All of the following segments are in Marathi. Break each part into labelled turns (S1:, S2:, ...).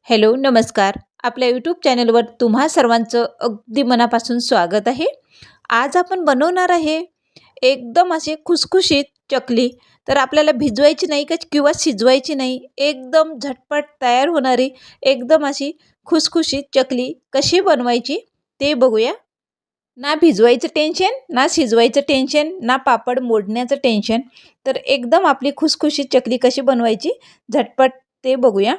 S1: हॅलो, नमस्कार. आपल्या यूट्यूब चॅनलवर तुम्हा सर्वांचं अगदी मनापासून स्वागत आहे. आज आपण बनवणार आहे एकदम असे खुसखुशीत चकली. तर आपल्याला भिजवायची नाही का किंवा शिजवायची नाही, एकदम झटपट तयार होणारी एकदम अशी खुसखुशीत चकली कशी बनवायची ते बघूया. ना भिजवायचं टेन्शन, ना शिजवायचं टेन्शन, ना पापड मोडण्याचं टेन्शन. तर एकदम आपली खुसखुशीत चकली कशी बनवायची झटपट ते बघूया.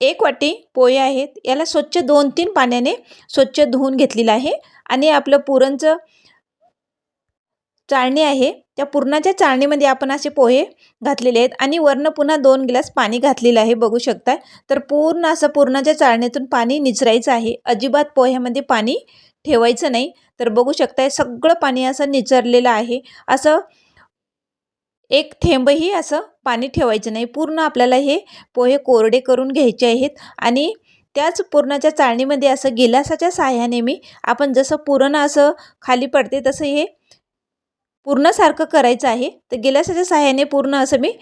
S1: 1 वाटी पोहे आहेत. याला स्वच्छ 2-3 पाण्याने स्वच्छ धुवून घेतलेलं आहे आणि आपलं पुरणचं चाळणी आहे. त्या पुरणाच्या चाळणीमध्ये आपण असे पोहे घातलेले आहेत आणि वरनं पुन्हा 2 ग्लास पाणी घातलेलं आहे, बघू शकता. तर पूर्ण असं पुरणाच्या चाळणीतून पाणी निचरायचं आहे. अजिबात पोह्यामध्ये पाणी ठेवायचं नाही. तर बघू शकताय सगळं पाणी असं निचरलेलं आहे. असं एक थेंबही असं पाणी ठेवायचं नाही. पूर्ण आपल्याला हे पोहे कोरडे करून घ्यायचे आहेत आणि त्याच पुरणाच्या चाळणीमध्ये असं गिलासाच्या साहाय्याने आपण जसं पुरण असं खाली पडते तसं हे पूर्णसारखं करायचं आहे. तर गिलासाच्या साहाय्याने पूर्ण असं मी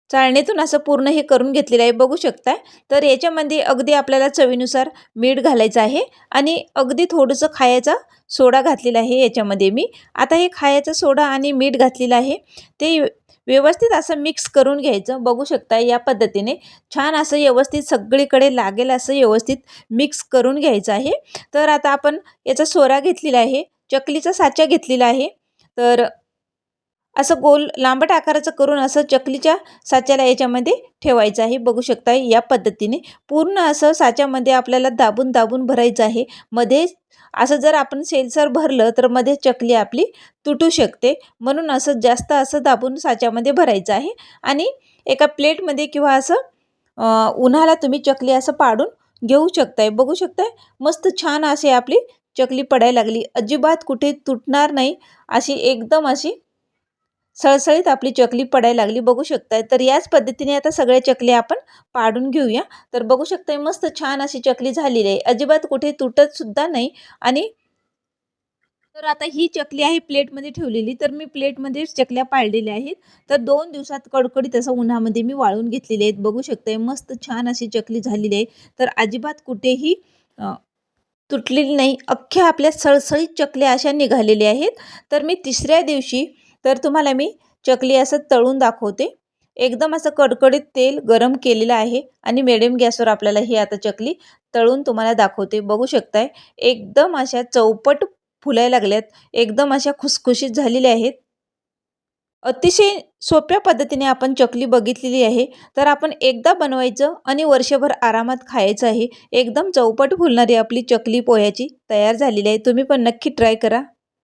S1: चाळणीतून असं पूर्ण हे करून घेतलेलं आहे, बघू शकता. तर याच्यामध्ये अगदी आपल्याला चवीनुसार मीठ घालायचं आहे आणि अगदी थोडंसं खायचा सोडा घातलेला आहे याच्यामध्ये मी. आता हे खायचा सोडा आणि मीठ घातलेलं आहे ते व्यवस्थित असं मिक्स करून घ्यायचं, बघू शकता. या पद्धतीने छान असं व्यवस्थित सगळीकडे लागेल असं व्यवस्थित मिक्स करून घ्यायचं आहे. तर आता आपण याचा सोडा घेतलेला आहे, चकलीचा साचा घेतलेला आहे. तर असं गोल लांबट आकाराचं करून असं चकलीच्या साच्याला याच्यामध्ये ठेवायचं आहे, बघू शकता. या पद्धतीने पूर्ण असं साच्यामध्ये आपल्याला दाबून दाबून भरायचं आहे. मध्ये असं जर आपण सेलसर भरलं तर मध्ये चकली आपली तुटू शकते, म्हणून असं जास्त असं दाबून साच्यामध्ये भरायचं आहे. आणि एका प्लेटमध्ये किंवा असं उन्हाला तुम्ही चकली असं पाडून घेऊ शकताय, बघू शकताय. मस्त छान अशी आपली चकली पडायला लागली, अजिबात कुठे तुटणार नाही, अशी एकदम अशी सळसळीत आपली चकली पडायला लागली, बघू शकताय. तर याच पद्धतीने आता सगळ्या चकल्या आपण पाडून घेऊया. तर बघू शकताय मस्त छान अशी चकली झालेली आहे, अजिबात कुठे तुटत सुद्धा नाही. आणि तर आता ही चकली आहे प्लेटमध्ये ठेवलेली. तर मी प्लेटमध्ये चकल्या पाडलेल्या आहेत. तर 2 दिवसात कडकडीत असं उन्हामध्ये मी वाळून घेतलेले आहेत, बघू शकताय. मस्त छान अशी चकली झालेली आहे. तर अजिबात कुठेही तुटलेली नाही, अख्ख्या आपल्या सळसळीत चकल्या अशा निघालेल्या आहेत. तर मी तिसऱ्या दिवशी तर तुम्हाला मी चकली असं तळून दाखवते. एकदम असं कडकडीत तेल गरम केलेलं आहे आणि मिडियम गॅसवर आपल्याला ही आता चकली तळून तुम्हाला दाखवते, बघू शकताय. एकदम अशा चौपट फुलायला लागल्यात, एकदम अशा खुसखुशीत झालेल्या आहेत. अतिशय सोप्या पद्धतीने आपण चकली बघितलेली आहे. तर आपण एकदा बनवायचं आणि वर्षभर आरामात खायचं आहे. एकदम चौपट फुलणारी आपली चकली पोह्याची तयार झालेली आहे. तुम्ही पण नक्की ट्राय करा.